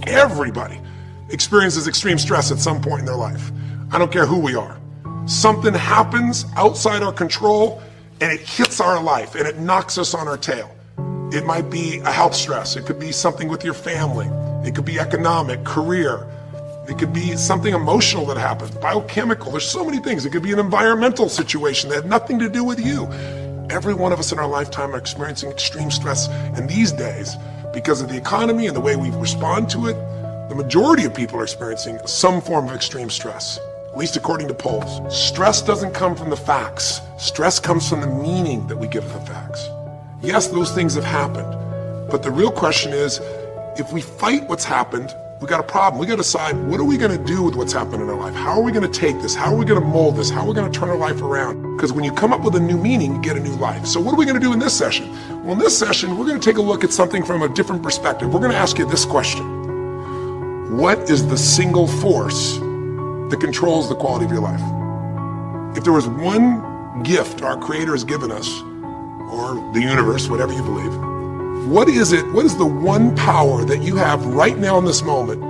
Everybody experiences extreme stress at some point in their life. I don't care who we are. Something happens outside our control and it hits our life and it knocks us on our tail. It might be a health stress. It could be something with your family. It could be economic, career. It could be something emotional that happens, biochemical. There's so many things. It could be an environmental situation that had nothing to do with you. Every one of us in our lifetime are experiencing extreme stress. And these days, because of the economy and the way we respond to it, the majority of people are experiencing some form of extreme stress, at least according to polls. Stress doesn't come from the facts. Stress comes from the meaning that we give the facts. Yes, those things have happened, but the real question is, if we fight what's happened, we got a problem. We got to decide, what are we going to do with what's happened in our life? How are we going to take this? How are we going to mold this? How are we going to turn our life around? Because when you come up with a new meaning, you get a new life. So what are we going to do in this session? Well, in this session, we're going to take a look at something from a different perspective. We're going to ask you this question. What is the single force that controls the quality of your life? If there was one gift our Creator has given us, or the universe, whatever you believe, what is it? What is the one power that you have right now in this moment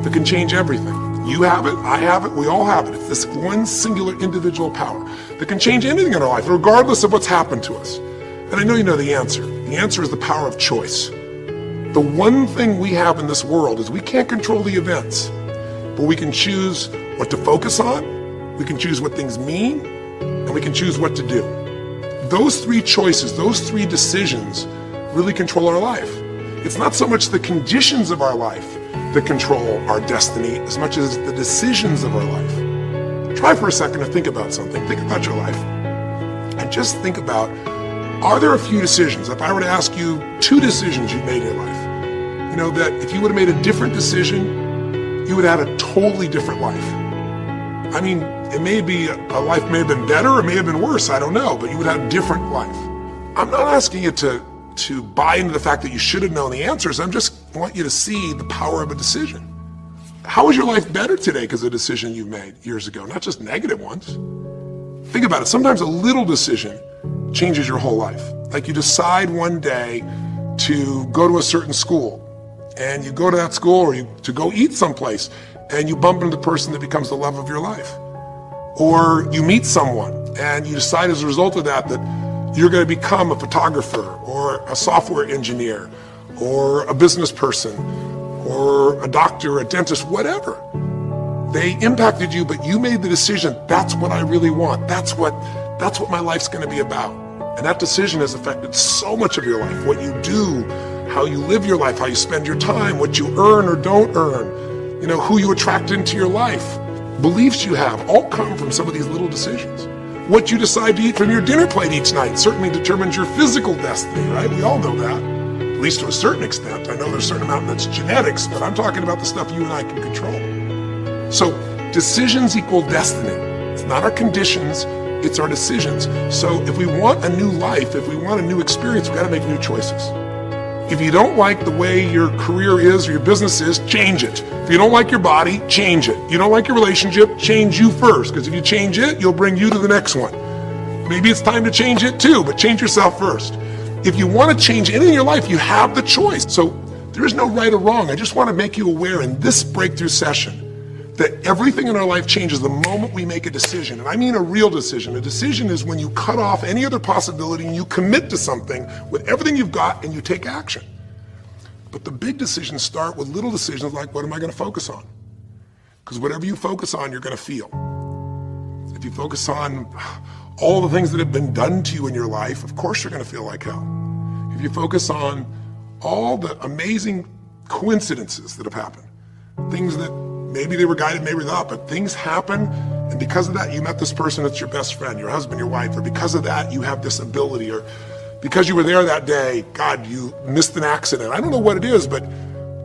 that can change everything? You have it, I have it, we all have it. It's this one singular individual power that can change anything in our life, regardless of what's happened to us. And I know you know the answer. The answer is the power of choice. The one thing we have in this world is we can't control the events, but we can choose what to focus on, we can choose what things mean, and we can choose what to do. Those three choices, those three decisions really control our life. It's not so much the conditions of our life that control our destiny as much as the decisions of our life. Try for a second to think about something. Think about your life. And just think about, are there a few decisions? If I were to ask you 2 decisions you've made in your life, you know, that if you would have made a different decision, you would have had a totally different life. I mean, it may be, a life may have been better or may have been worse, I don't know, but you would have a different life. I'm not asking you to buy into the fact that you should have known the answers. I just want you to see the power of a decision. How is your life better today because of a decision you made years ago, not just negative ones? Think about it. Sometimes a little decision changes your whole life. Like you decide one day to go to a certain school, and you go to that school, or to go eat someplace, and you bump into the person that becomes the love of your life. Or you meet someone, and you decide as a result of that you're going to become a photographer or a software engineer or a business person or a doctor, a dentist, whatever. They impacted you, but you made the decision, that's what I really want. That's what my life's going to be about. And that decision has affected so much of your life, what you do, how you live your life, how you spend your time, what you earn or don't earn, you know, who you attract into your life. Beliefs you have all come from some of these little decisions. What you decide to eat from your dinner plate each night certainly determines your physical destiny, right? We all know that, at least to a certain extent. I know there's a certain amount that's genetics, but I'm talking about the stuff you and I can control. So decisions equal destiny. It's not our conditions, it's our decisions. So if we want a new life, if we want a new experience, we've got to make new choices. If you don't like the way your career is or your business is, change it. If you don't like your body, change it. You don't like your relationship, change you first, because if you change it, you'll bring you to the next one. Maybe it's time to change it too, but change yourself first. If you want to change anything in your life, you have the choice. So there is no right or wrong. I just want to make you aware in this breakthrough session that everything in our life changes the moment we make a decision. And I mean a real decision. A decision is when you cut off any other possibility and you commit to something with everything you've got and you take action. But the big decisions start with little decisions like, what am I going to focus on? Because whatever you focus on, you're going to feel. If you focus on all the things that have been done to you in your life, of course you're going to feel like hell. If you focus on all the amazing coincidences that have happened, things that maybe they were guided, maybe not, but things happen, and because of that, you met this person that's your best friend, your husband, your wife, or because of that, you have this ability, or because you were there that day, God, you missed an accident. I don't know what it is, but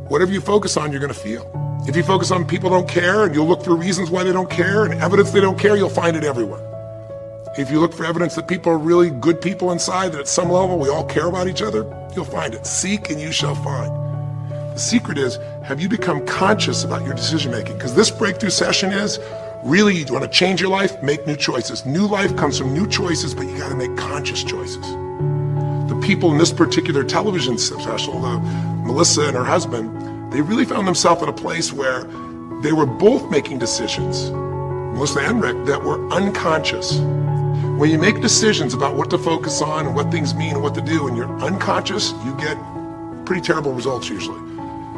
whatever you focus on, you're going to feel. If you focus on people don't care, and you'll look for reasons why they don't care, and evidence they don't care, you'll find it everywhere. If you look for evidence that people are really good people inside, that at some level we all care about each other, you'll find it. Seek and you shall find. The secret is, have you become conscious about your decision making? Because this breakthrough session is, really, you want to change your life, make new choices. New life comes from new choices, but you got to make conscious choices. The people in this particular television special, Melissa and her husband, they really found themselves in a place where they were both making decisions, Melissa and Rick, that were unconscious. When you make decisions about what to focus on and what things mean and what to do, and you're unconscious, you get pretty terrible results usually.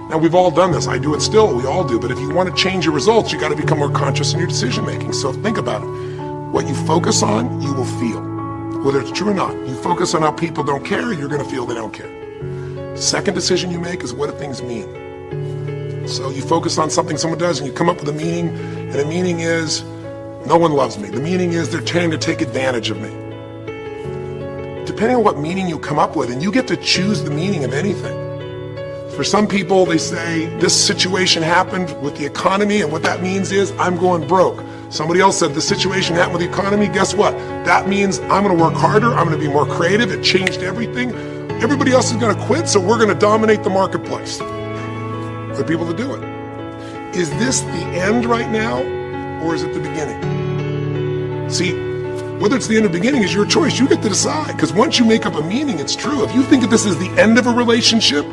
Now, we've all done this. I do it still. We all do. But if you want to change your results, you got to become more conscious in your decision making. So think about it. What you focus on, you will feel. Whether it's true or not. You focus on how people don't care, you're going to feel they don't care. Second decision you make is what do things mean? So you focus on something someone does and you come up with a meaning, and the meaning is, no one loves me. The meaning is they're trying to take advantage of me. Depending on what meaning you come up with, and you get to choose the meaning of anything. For some people, they say, this situation happened with the economy, and what that means is I'm going broke. Somebody else said, this situation happened with the economy, guess what? That means I'm gonna work harder, I'm gonna be more creative, it changed everything. Everybody else is gonna quit, so we're gonna dominate the marketplace. For people to do it. Is this the end right now, or is it the beginning? See, whether it's the end or beginning is your choice. You get to decide, because once you make up a meaning, it's true. If you think that this is the end of a relationship,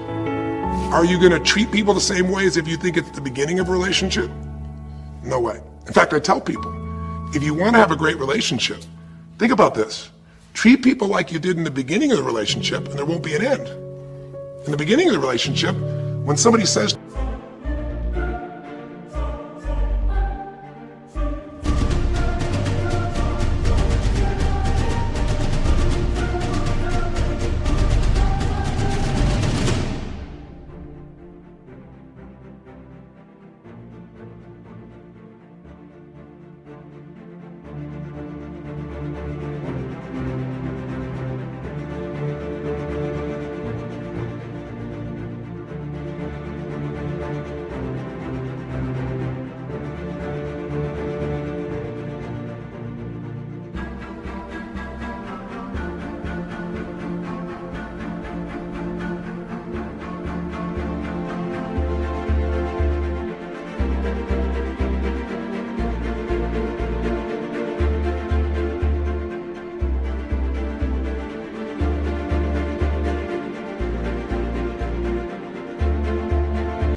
are you going to treat people the same way as if you think it's the beginning of a relationship? No way. In fact, I tell people, if you want to have a great relationship, think about this. Treat people like you did in the beginning of the relationship, and there won't be an end. In the beginning of the relationship, when somebody says,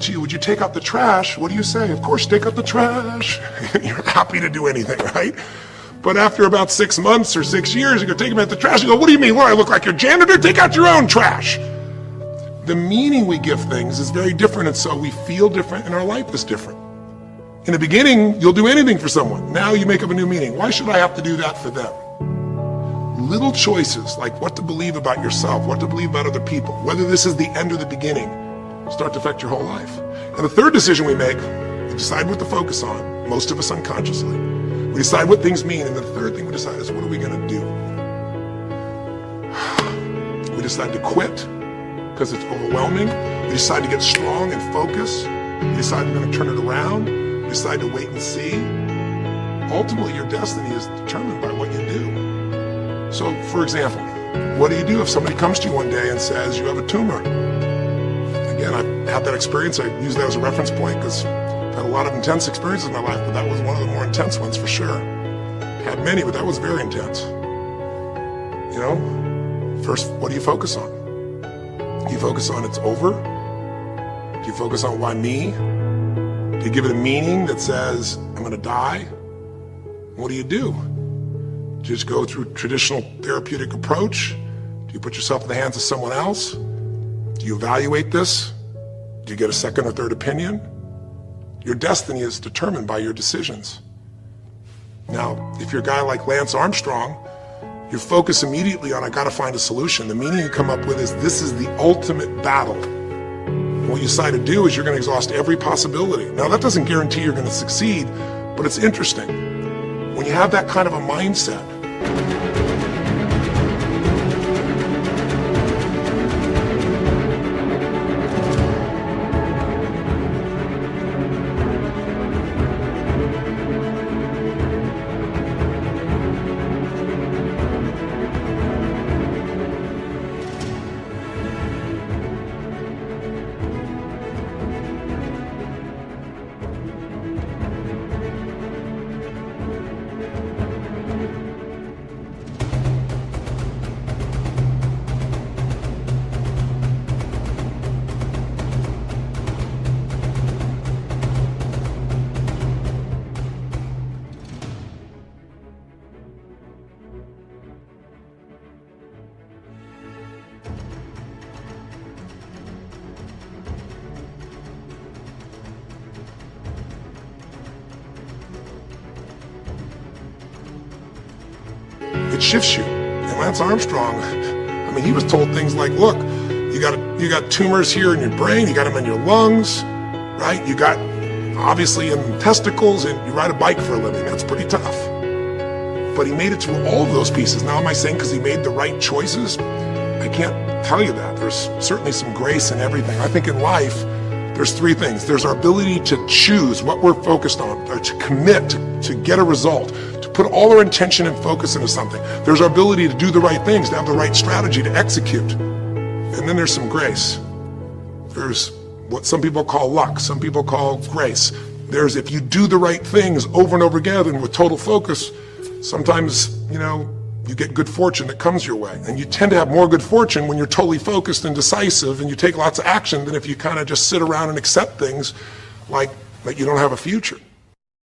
gee, would you take out the trash? What do you say? Of course, take out the trash. You're happy to do anything, right? But after about 6 months or 6 years, you go take them out the trash. You go, what do you mean? What, I look like your janitor? Take out your own trash. The meaning we give things is very different, and so we feel different, and our life is different. In the beginning, you'll do anything for someone. Now you make up a new meaning. Why should I have to do that for them? Little choices, like what to believe about yourself, what to believe about other people, whether this is the end or the beginning, start to affect your whole life. And the third decision we make, we decide what to focus on, most of us unconsciously. We decide what things mean, and the third thing we decide is what are we going to do? We decide to quit because it's overwhelming. We decide to get strong and focus. We decide we're going to turn it around. We decide to wait and see. Ultimately, your destiny is determined by what you do. So, for example, what do you do if somebody comes to you one day and says you have a tumor? Again, I've had that experience. I use that as a reference point because I've had a lot of intense experiences in my life, but that was one of the more intense ones for sure. Had many, but that was very intense. You know, first, what do you focus on? Do you focus on it's over? Do you focus on why me? Do you give it a meaning that says, I'm going to die? What do? Do you just go through traditional therapeutic approach? Do you put yourself in the hands of someone else? Do you evaluate this? Do you get a second or third opinion? Your destiny is determined by your decisions. Now, if you're a guy like Lance Armstrong, you focus immediately on, I gotta find a solution. The meaning you come up with is, this is the ultimate battle. And what you decide to do is you're gonna exhaust every possibility. Now, that doesn't guarantee you're gonna succeed, but it's interesting. When you have that kind of a mindset, shifts you. And Lance Armstrong, I mean, he was told things like, look, you got tumors here in your brain, you got them in your lungs, right? You got obviously in testicles, and you ride a bike for a living. That's pretty tough. But he made it through all of those pieces. Now, am I saying because he made the right choices? I can't tell you that. There's certainly some grace in everything. I think in life, there's three things. There's our ability to choose what we're focused on, or to commit, to get a result, to put all our intention and focus into something. There's our ability to do the right things, to have the right strategy, to execute. And then there's some grace. There's what some people call luck, some people call grace. There's if you do the right things over and over again and with total focus, sometimes, you get good fortune that comes your way. And you tend to have more good fortune when you're totally focused and decisive and you take lots of action than if you kind of just sit around and accept things like that you don't have a future.